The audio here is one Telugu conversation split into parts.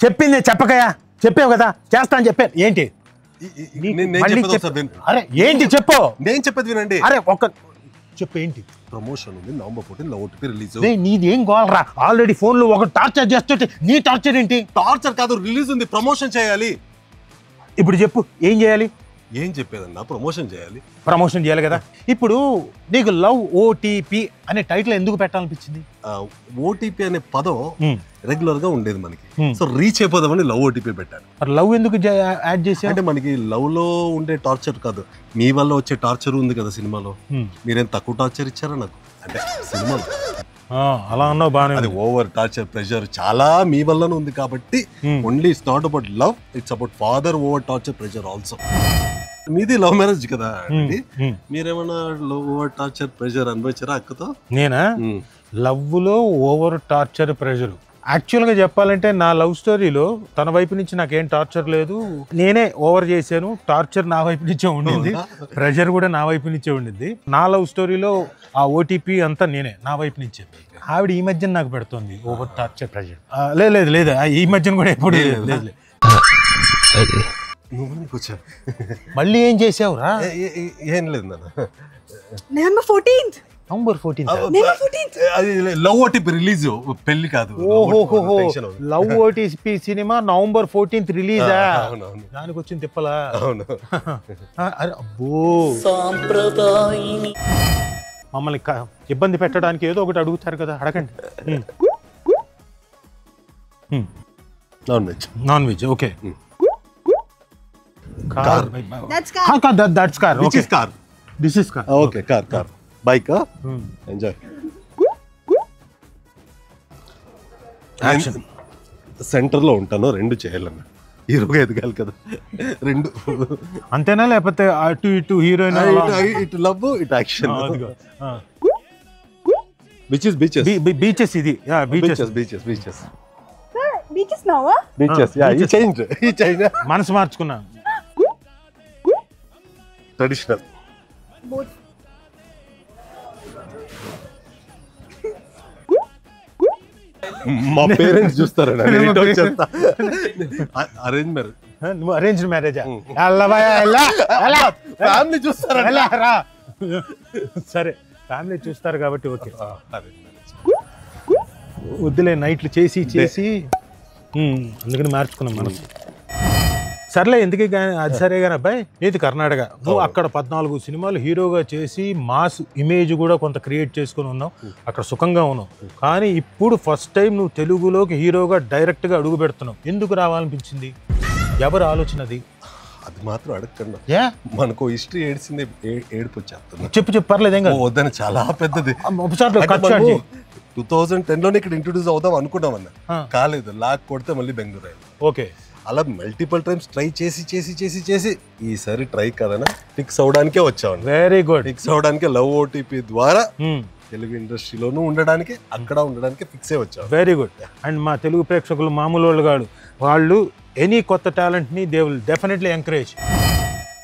చెప్పింది చెప్పకయా, చెప్పావు కదా చేస్తా అని చెప్పాను. ఏంటి అరే ఏంటి చెప్పు. నేను చెప్పేది వినండి. అరే ఒక్క చెప్పు ఏంటి. ప్రమోషన్ ఉంది నవంబర్ 14 లవ్ ఓటీపీ రిలీజ్. నీది ఏం గోలరా, ఆల్రెడీ ఫోన్ లో ఒక టార్చర్ చేస్తుంటే నీ టార్చర్ ఏంటి? టార్చర్ కాదు, రిలీజ్ ఉంది, ప్రమోషన్ చేయాలి. ఇప్పుడు చెప్పు ఏం చేయాలి? ఏం చెప్పేదన్నా, ప్రమోషన్ చేయాలి. ప్రమోషన్ చేయాలి కదా. ఇప్పుడు నీకు లవ్ ఓటీపీ అనే టైటిల్ ఎందుకు పెట్టాలనిపించింది? ఓటీపీ అనే పదం రెగ్యులర్ గా ఉండేది మనకి, సో రీచ్ అయిపోదామని లవ్ ఓటీపీ పెట్టాను. లవ్ ఎందుకు యాడ్ చేసి? అంటే మనకి లవ్ లో ఉండే టార్చర్ కాదు, మీ వల్ల వచ్చే టార్చర్ ఉంది కదా సినిమాలో. మీరేం తక్కువ టార్చర్ ఇచ్చారా నాకు? అంటే సినిమాలో అలా అన్నావు బాగా. అది ఓవర్ టార్చర్ ప్రెషర్ చాలా మీ వల్లనే ఉంది కాబట్టి only it's not about love, it's about father over torture pressure also. మీది లవ్ మ్యారేజ్ కదా, మీరేమన్నా లవ్ ఓవర్ టార్చర్ ప్రెషర్ అనుభవించారా అక్కతో? నేనా లవ్ లో ఓవర్ టార్చర్ ప్రెషర్? యాక్చువల్గా చెప్పాలంటే నా లవ్ స్టోరీలో తన వైపు నుంచి నాకేం టార్చర్ లేదు, నేనే ఓవర్ చేశాను. టార్చర్ నా వైపు నుంచే ఉండింది, ప్రెషర్ కూడా నా వైపు నుంచే ఉండింది. నా లవ్ స్టోరీలో ఆ ఓటీపీ అంతా నేనే, నా వైపు నుంచే. ఆవిడ ఈ మధ్యన నాకు పెడుతుంది ఓవర్ టార్చర్ ప్రెషర్. లేదు లేదు ఈ మధ్యన కూడా ఎప్పుడు లేదు. మళ్ళీ ఏం చేసావురా? ఏం లేదు నవంబర్ 14th. నవంబర్ 14th అది లవ్ ఓటీపీ రిలీజ్, పెళ్లి కాదు. Love OTP cinema November 14th రిలీజా? దానికి వచ్చింది తిప్పలా. అబ్బో మమ్మల్ని ఇబ్బంది పెట్టడానికి ఏదో ఒకటి అడుగుతారు కదా, అడగండి. Non veg. Non veg okay. That's car. That's car. Which is car? This is car. Okay, car. Bike, enjoy. Action. Centre లో ఉంటాను, రెండు చేయాలన్న హీరోగా ఎదగాలి కదా, రెండు అంతేనా? లేకపోతే అటు ఇటు హీరోయిన్, ఇటు లవ్ ఇటు యాక్షన్. బీచెస్ బీచెస్ ఇది beaches Sir, beaches now, huh? Beaches ఈ చేంజ్ మనసు మార్చుకున్నా. ట్రెడిషనల్. Both. మా పేరెంట్స్ చూస్తారా? Arrange marriage. నువ్వు అరేంజ్డ్ మ్యారేజా? ఫ్యామిలీ చూస్తారా? సరే ఫ్యామిలీ చూస్తారు కాబట్టి ఓకే. వద్దులే నైట్లు చేసి అందుకని మార్చుకున్నాం మనసు. సర్లే ఎందుకు కానీ అది సరే కానీ అబ్బాయి, ఇది కర్ణాటక, నువ్వు అక్కడ 14 సినిమాలు హీరోగా చేసి మాస్ ఇమేజ్ కూడా కొంత క్రియేట్ చేసుకుని ఉన్నావు, అక్కడ సుఖంగా ఉన్నావు. కానీ ఇప్పుడు ఫస్ట్ టైం నువ్వు తెలుగులోకి హీరోగా డైరెక్ట్గా అడుగు పెడుతున్నావు. ఎందుకు రావాలనిపించింది? ఎవరు ఆలోచన అది? అది మాత్రం అడగకుండా మనకు హిస్టరీ ఏడ్చింది, ఏడుపు వచ్చేస్తుంది. చెప్పు పర్లేదు. ఏం వద్దని చాలా పెద్దది. 2010 లోనే ఇక్కడ ఇంట్రొడ్యూస్ అవుదాం అనుకున్నాం అన్న, కాలేదు. లాక్ కొడితే మళ్ళీ బెంగళూరు అయింది. ఓకే. అలా మల్టిపుల్ టైమ్స్ ట్రై చేసి ఈసారి ట్రై కదనా ఫిక్స్ అవడానికే వచ్చాను. Very good. ఫిక్స్ అవడానికి లవ్ ఓటీపీ ద్వారా తెలుగు ఇండస్ట్రీలోనూ ఉండడానికి, అక్కడ ఉండడానికి ఫిక్స్ అయ్యి వచ్చాను. Very good. అండ్ మా తెలుగు ప్రేక్షకులు మామూలు వాళ్ళు కాదు, వాళ్ళు ఎనీ కొత్త టాలెంట్ని they will definitely encourage.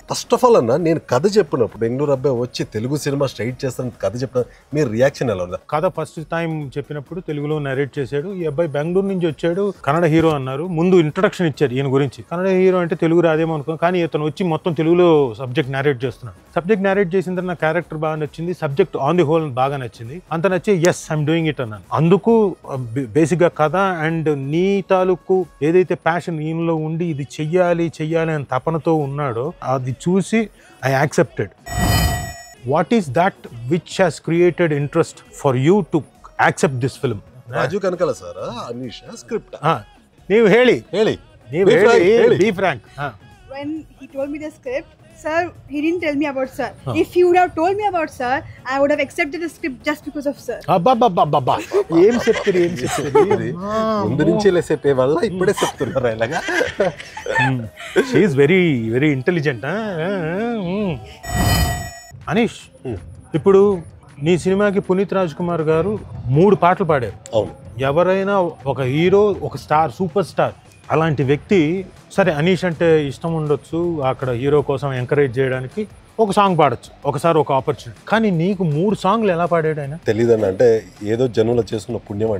First of all అన్న, నేను కథ చెప్పినప్పుడు బెంగళూరు అబ్బాయి వచ్చి తెలుగు సినిమా స్ట్రైట్ చేస్తాను కథ చెప్పిన మీ రియాక్షన్ ఎలా ఉందా? కథ ఫస్ట్ టైం చెప్పినప్పుడు తెలుగులో నరేట్ చేశాడు. ఈ అబ్బాయి బెంగళూరు నుంచి వచ్చాడు, కన్నడ హీరో అన్నారు. ముందు ఇంట్రొడక్షన్ ఇచ్చారు ఈయన గురించి. కన్నడ హీరో అంటే తెలుగు రాదేమో అనుకో, కానీ ఇతను వచ్చి మొత్తం తెలుగులో సబ్జెక్ట్ నేరేట్ చేస్తున్నాడు. సబ్జెక్ట్ నేరేట్ చేసిన తర్వాత నా క్యారెక్టర్ బాగా నచ్చింది, సబ్జెక్ట్ ఆన్ ది హోల్ బాగా నచ్చింది. అంత నచ్చి ఎస్ ఐఎమ్ డూయింగ్ ఇట్ అన్నాను. అందుకు బేసిక్గా కథ అండ్ నీ తాలూకు ఏదైతే ప్యాషన్ ఈయనలో ఉండి ఇది చెయ్యాలి అని తపనతో ఉన్నాడో అది చూసి I accepted. What is that which has created interest for you to accept this film? Raju Kanakala sir, Anisha script. Neevu heli. Be frank. When he told me the script, sir, he didn't tell me about sir. If he would have told me about sir, I would have accepted the script just because of sir. Abba. ఏం చెప్తారు ముందు నుంచి చెప్పే వల్ల ఇప్పుడే చెప్తున్నారు ఇలాగా. She is very intelligent. Anish, ఇప్పుడు నీ సినిమాకి పునీత్ రాజ్ కుమార్ గారు 3 పాటలు పాడారు. అవును. ఎవరైనా ఒక హీరో, ఒక స్టార్, సూపర్ స్టార్ అలాంటి వ్యక్తి, సరే అనీష్ అంటే ఇష్టం ఉండొచ్చు అక్కడ హీరో కోసం ఎంకరేజ్ చేయడానికి, ఒక సాంగ్ పాడొచ్చు, ఒకసారి ఒక ఆపర్చునిటీ. కానీ నీకు 3 సాంగ్లు ఎలా పాడాడు ఆయన? తెలీదని అంటే ఏదో జనువులో చేసుకున్న పుణ్యం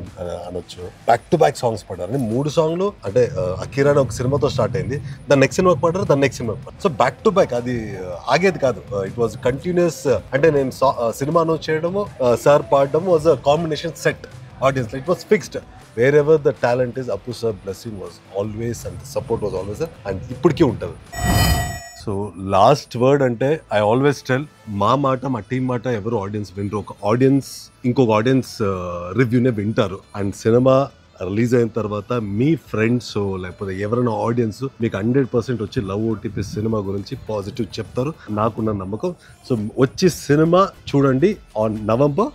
అనొచ్చు. బ్యాక్ టు బ్యాక్ సాంగ్స్ పాడారు. 3 సాంగ్లు అంటే అఖీరా ఒక సినిమాతో స్టార్ట్ అయింది, దాని నెక్స్ట్ సినిమాకి పాడారు, దాని నెక్స్ట్ సినిమాకి పాడారు. సో బ్యాక్ టు బ్యాక్ అది ఆగేది కాదు. It was continuous. అంటే నేను సినిమా అనౌన్స్ చేయడము, సార్ పాడడము was a combination set audiences. It was fixed. Wherever the talent is, Appu sir blessing was always and the support was always there, and ఇప్పటికీ ఉంటుంది. సో లాస్ట్ వర్డ్ అంటే ఐ ఆల్వేస్ టెల్, మా మాట మా టీం మాట ఎవరు ఆడియన్స్ వినరు. ఒక ఆడియన్స్ ఇంకొక ఆడియన్స్ రివ్యూనే వింటారు. అండ్ సినిమా రిలీజ్ అయిన తర్వాత మీ ఫ్రెండ్స్ లేకపోతే ఎవరైనా ఆడియన్స్ మీకు 100% వచ్చి లవ్ ఓటీపీ సినిమా గురించి పాజిటివ్ చెప్తారు, నాకున్న నమ్మకం. సో వచ్చి సినిమా చూడండి on November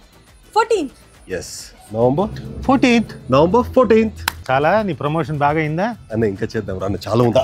14th. Yes, November 14th. చాలా నీ ప్రమోషన్ బాగా అయిందా? అన్న ఇంకా చేద్దాం రా, చాలా ఉందా?